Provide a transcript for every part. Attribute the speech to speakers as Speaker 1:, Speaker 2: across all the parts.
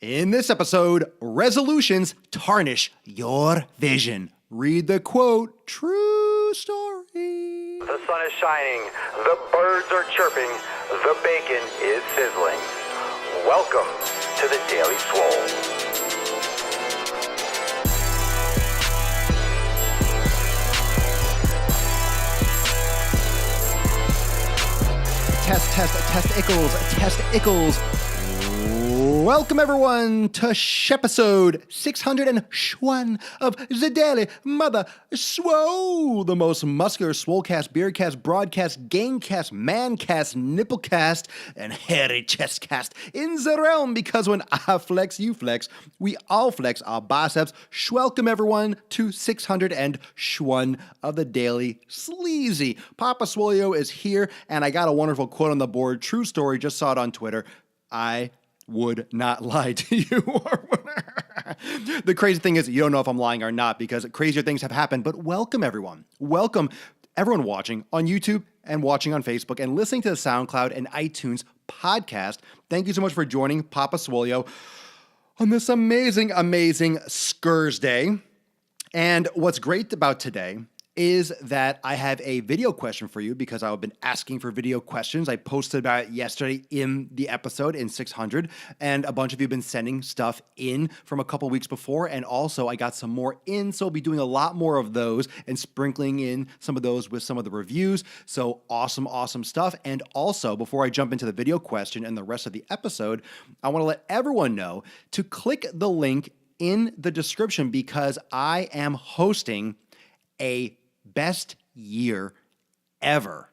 Speaker 1: In this episode, resolutions tarnish your vision. Read the quote, true story.
Speaker 2: The sun is shining, the birds are chirping, the bacon is sizzling. Welcome to the Daily Swole.
Speaker 1: Test Ickles. Welcome everyone to episode 601 of the Daily Mother Swole, the most muscular swolecast, beardcast, broadcast, gamecast, mancast, nipplecast, and hairy chestcast in the realm, because when I flex, you flex, we all flex our biceps. Welcome everyone to 601 of the Daily Sleazy. Papa Swolio is here, and I got a wonderful quote on the board. True story, just saw it on Twitter. I would not lie to you. The crazy thing is, you don't know if I'm lying or not because crazier things have happened. But welcome, everyone. Welcome, everyone watching on YouTube and watching on Facebook and listening to the SoundCloud and iTunes podcast. Thank you so much for joining Papa Swolio on this amazing, amazing Skurs Day. And what's great about today is that I have a video question for you because I've been asking for video questions. I posted about it yesterday in the episode in 600, and a bunch of you have been sending stuff in from a couple weeks before, and also I got some more in, so I'll be doing a lot more of those and sprinkling in some of those with some of the reviews. So awesome stuff. And also, before I jump into the video question and the rest of the episode, I want to let everyone know to click the link in the description because I am hosting a best year ever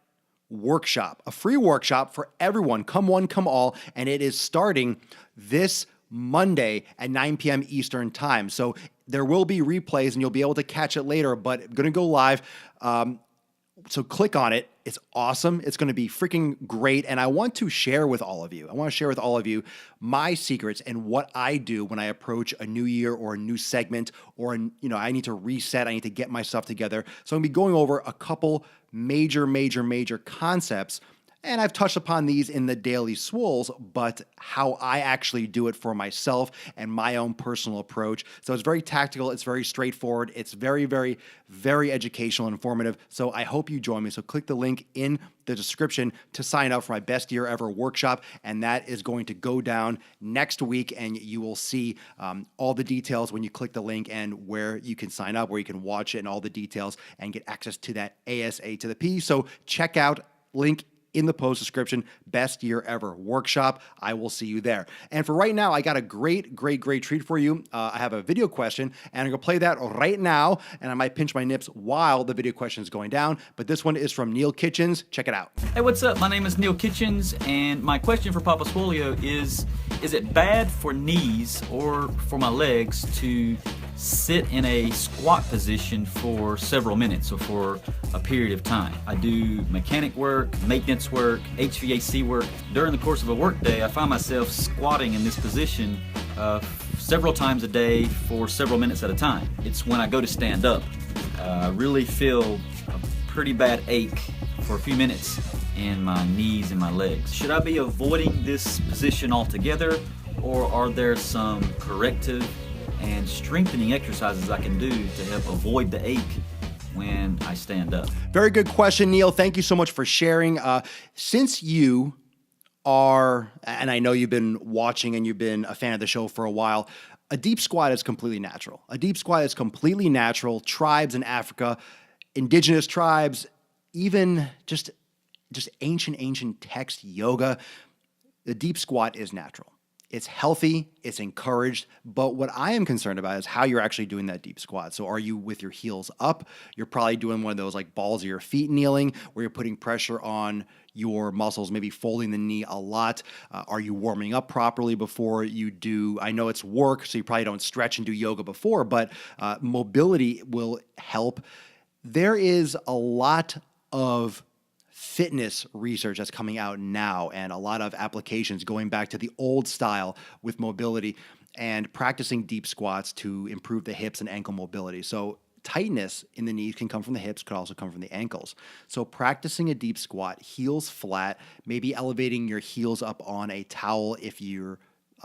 Speaker 1: workshop, a free workshop for everyone. Come one, come all. And it is starting this Monday at 9 p.m. Eastern time. So there will be replays and you'll be able to catch it later, but going to go live. So click on it. It's awesome. It's going to be freaking great. And I want to share with all of you. I want to share with all of you my secrets and what I do when I approach a new year or a new segment or, I need to reset. I need to get my stuff together. So I'm going to be going over a couple major concepts. And I've touched upon these in the Daily Swoles, but how I actually do it for myself and my own personal approach. So it's very tactical. It's very straightforward. It's very educational and informative. So I hope you join me. So click the link in the description to sign up for my best year ever workshop. And that is going to go down next week. And you will see all the details when you click the link and where you can sign up, where you can watch it and all the details and get access to that ASA to the P. So check out link in the post description, best year ever workshop. I will see you there. And for right now, I got a great treat for you. I have a video question, and I'm gonna play that right now, and I might pinch my nips while the video question is going down, but this one is from Neil Kitchens. Check it out.
Speaker 3: Hey, what's up? My name is Neil Kitchens, and my question for Papa Swolio is it bad for knees or for my legs to sit in a squat position for several minutes or for a period of time? I do mechanic work, maintenance work, HVAC work. During the course of a work day, I find myself squatting in this position several times a day for several minutes at a time. It's when I go to stand up. I really feel a pretty bad ache for a few minutes in my knees and my legs. Should I be avoiding this position altogether, or are there some corrective and strengthening exercises I can do to help avoid the ache when I stand up?
Speaker 1: Very good question, Neil. Thank you so much for sharing. Since you are, and I know you've been watching and you've been a fan of the show for a while, a deep squat is completely natural. A deep squat is completely natural. Tribes in Africa, indigenous tribes, even just ancient text yoga, the deep squat is natural. It's healthy, it's encouraged, but what I am concerned about is how you're actually doing that deep squat. So are you with your heels up? You're probably doing one of those like balls of your feet kneeling where you're putting pressure on your muscles, maybe folding the knee a lot. Are you warming up properly before you do? I know it's work, so you probably don't stretch and do yoga before, but mobility will help. There is a lot of fitness research that's coming out now and a lot of applications going back to the old style with mobility and practicing deep squats to improve the hips and ankle mobility. So tightness in the knees can come from the hips, could also come from the ankles. So practicing a deep squat, heels flat, maybe elevating your heels up on a towel if you're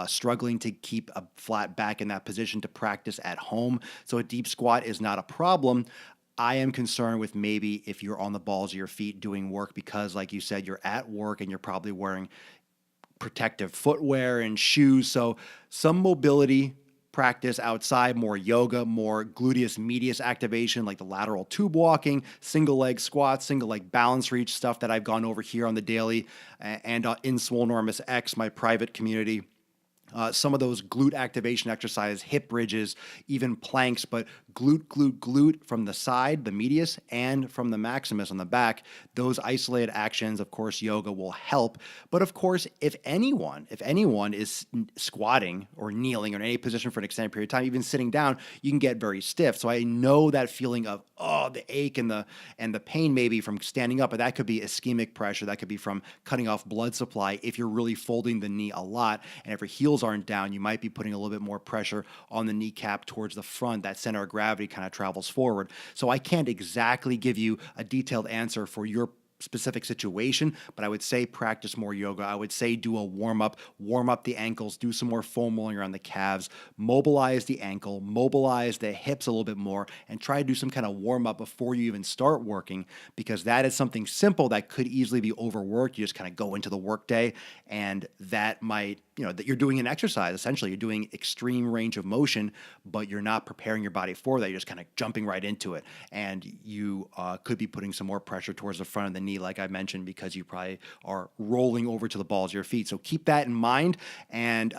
Speaker 1: struggling to keep a flat back in that position to practice at home. So a deep squat is not a problem. I am concerned with maybe if you're on the balls of your feet doing work because, like you said, you're at work and you're probably wearing protective footwear and shoes. So some mobility practice outside, more yoga, more gluteus medius activation, like the lateral tube walking, single leg squats, single leg balance reach, stuff that I've gone over here on the daily and in Swolenormous X, my private community. Some of those glute activation exercises, hip bridges, even planks, but glute from the side, the medius, and from the maximus on the back. Those isolated actions, of course, yoga will help. But of course, if anyone is squatting or kneeling or in any position for an extended period of time, even sitting down, you can get very stiff. So I know that feeling of, the ache and the pain maybe from standing up, but that could be ischemic pressure. That could be from cutting off blood supply if you're really folding the knee a lot. And if your heels aren't down, you might be putting a little bit more pressure on the kneecap towards the front. That center of gravity kind of travels forward. So I can't exactly give you a detailed answer for your specific situation, but I would say practice more yoga. I would say do a warm up the ankles, do some more foam rolling around the calves, mobilize the ankle, mobilize the hips a little bit more, and try to do some kind of warm up before you even start working, because that is something simple that could easily be overworked. You just kind of go into the workday, and that might, that you're doing an exercise. Essentially, you're doing extreme range of motion, but you're not preparing your body for that. You're just kind of jumping right into it, and you could be putting some more pressure towards the front of the knee, like I mentioned, because you probably are rolling over to the balls of your feet. So keep that in mind, and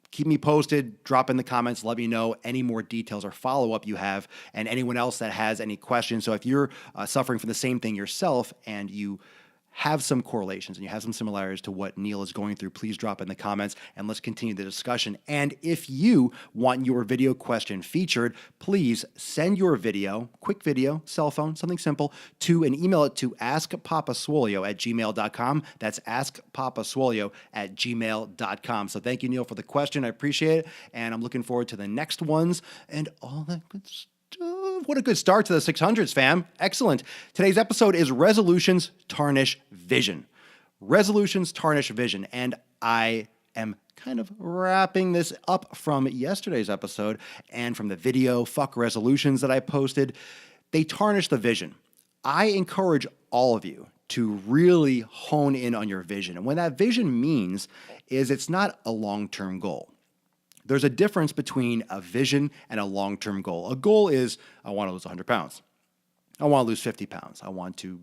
Speaker 1: keep me posted. Drop in the comments. Let me know any more details or follow-up you have, and anyone else that has any questions. So if you're suffering from the same thing yourself and you have some correlations and you have some similarities to what Neil is going through, please drop in the comments and let's continue the discussion. And if you want your video question featured, please send your video, quick video, cell phone, something simple, and email it to askpapaswolio@gmail.com. That's askpapaswolio@gmail.com. So thank you, Neil, for the question. I appreciate it. And I'm looking forward to the next ones and all that good stuff. What a good start to the 600s, fam. Excellent. Today's episode is Resolutions, Tarnish, Vision. Resolutions, Tarnish, Vision. And I am kind of wrapping this up from yesterday's episode and from the video, Fuck Resolutions, that I posted. They tarnish the vision. I encourage all of you to really hone in on your vision. And what that vision means is it's not a long-term goal. There's a difference between a vision and a long-term goal. A goal is, I want to lose 100 pounds. I want to lose 50 pounds. I want to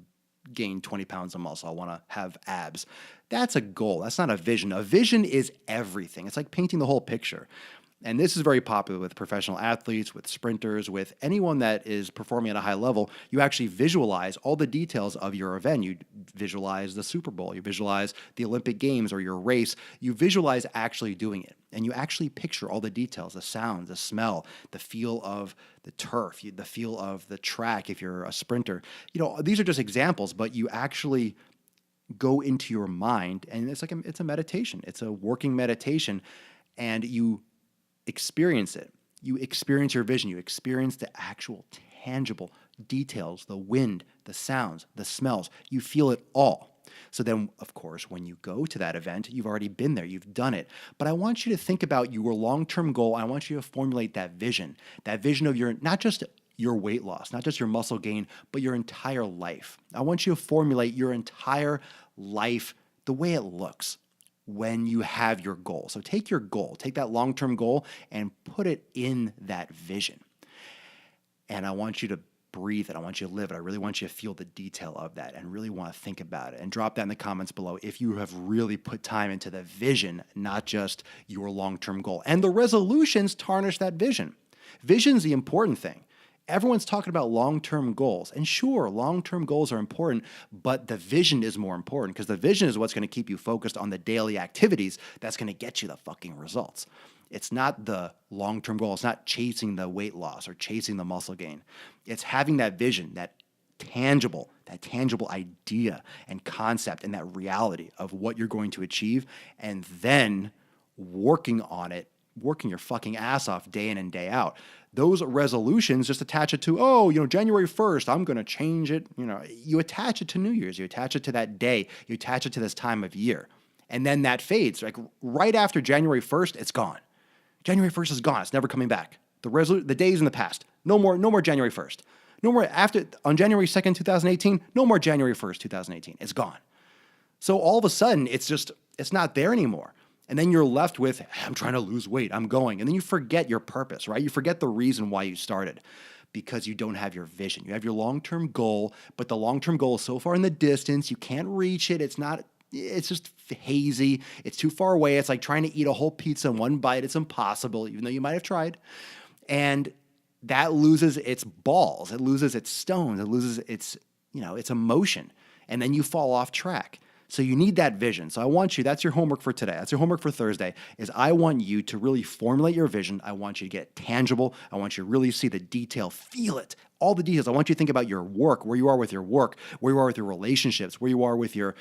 Speaker 1: gain 20 pounds of muscle. I want to have abs. That's a goal. That's not a vision. A vision is everything. It's like painting the whole picture. And this is very popular with professional athletes, with sprinters, with anyone that is performing at a high level. You actually visualize all the details of your event. You visualize the Super Bowl. You visualize the Olympic Games or your race. You visualize actually doing it. And you actually picture all the details, the sound, the smell, the feel of the turf, the feel of the track if you're a sprinter. These are just examples, but you actually go into your mind, and it's a meditation. It's a working meditation, and you experience it. You experience your vision. You experience the actual tangible details, the wind, the sounds, the smells. You feel it all. So then, of course, when you go to that event, you've already been there. You've done it. But I want you to think about your long-term goal. I want you to formulate that vision of not just your weight loss, not just your muscle gain, but your entire life. I want you to formulate your entire life the way it looks when you have your goal. So take your goal, take that long-term goal and put it in that vision. And I want you to breathe it. I want you to live it. I really want you to feel the detail of that and really want to think about it. And drop that in the comments below if you have really put time into the vision, not just your long-term goal. And the resolutions tarnish that vision. Vision's the important thing. Everyone's talking about long-term goals. And sure, long-term goals are important, but the vision is more important because the vision is what's going to keep you focused on the daily activities that's going to get you the fucking results. It's not the long-term goal. It's not chasing the weight loss or chasing the muscle gain. It's having that vision, that tangible idea and concept and that reality of what you're going to achieve, and then working on it, working your fucking ass off day in and day out. Those resolutions, just attach it to, January 1st, I'm going to change it. You attach it to New Year's. You attach it to that day. You attach it to this time of year. And then that fades. Like right after January 1st, it's gone. January 1st is gone. It's never coming back. The days in the past. No more January 1st. No more on January 2nd, 2018, no more January 1st, 2018. It's gone. So all of a sudden, it's not there anymore. And then you're left with, I'm trying to lose weight, I'm going. And then you forget your purpose, right? You forget the reason why you started because you don't have your vision. You have your long-term goal, but the long-term goal is so far in the distance, you can't reach it. It's just hazy. It's too far away. It's like trying to eat a whole pizza in one bite. It's impossible, even though you might have tried. And that loses its balls. It loses its stones. It loses its emotion. And then you fall off track. So you need that vision. So I want you, that's your homework for today. That's your homework for Thursday, is I want you to really formulate your vision. I want you to get it tangible. I want you to really see the detail, feel it, all the details. I want you to think about your work, where you are with your work, where you are with your relationships, where you are with your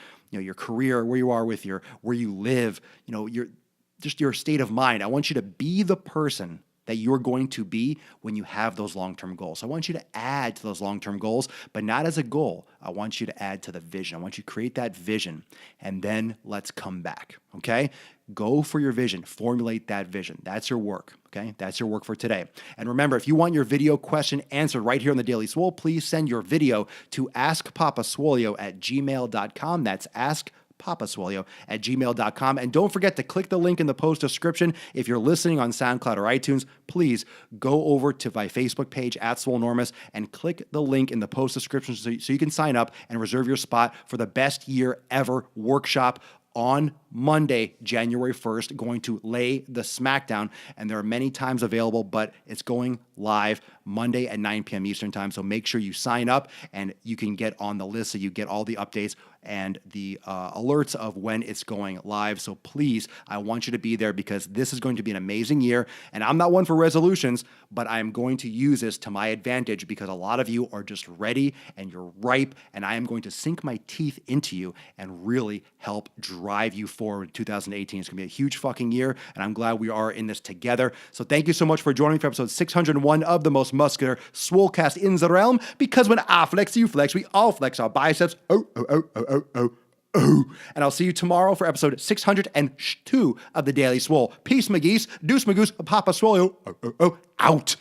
Speaker 1: career, where you are with where you live, your state of mind. I want you to be the person that you're going to be when you have those long-term goals. So I want you to add to those long-term goals, but not as a goal. I want you to add to the vision. I want you to create that vision, and then let's come back, okay? Go for your vision. Formulate that vision. That's your work, okay? That's your work for today. And remember, if you want your video question answered right here on the Daily Swole, please send your video to askpapaswolio@gmail.com. That's askpapaswolio@gmail.com. And don't forget to click the link in the post description. If you're listening on SoundCloud or iTunes, please go over to my Facebook page @Swolenormous and click the link in the post description so you can sign up and reserve your spot for the Best Year Ever workshop on Monday, January 1st, going to lay the smackdown. And there are many times available, but it's going live Monday at 9 p.m. Eastern time. So make sure you sign up and you can get on the list so you get all the updates and the alerts of when it's going live. So please, I want you to be there because this is going to be an amazing year. And I'm not one for resolutions, but I'm going to use this to my advantage because a lot of you are just ready and you're ripe, and I am going to sink my teeth into you and really help drive you forward. 2018 is going to be a huge fucking year, and I'm glad we are in this together. So thank you so much for joining me for episode 601 of the most muscular Swolecast in the realm, because when I flex, you flex, we all flex our biceps. Oh. And I'll see you tomorrow for episode 602 of the Daily Swole. Peace, McGeese. Deuce, Magoose. Papa Swolio. Out.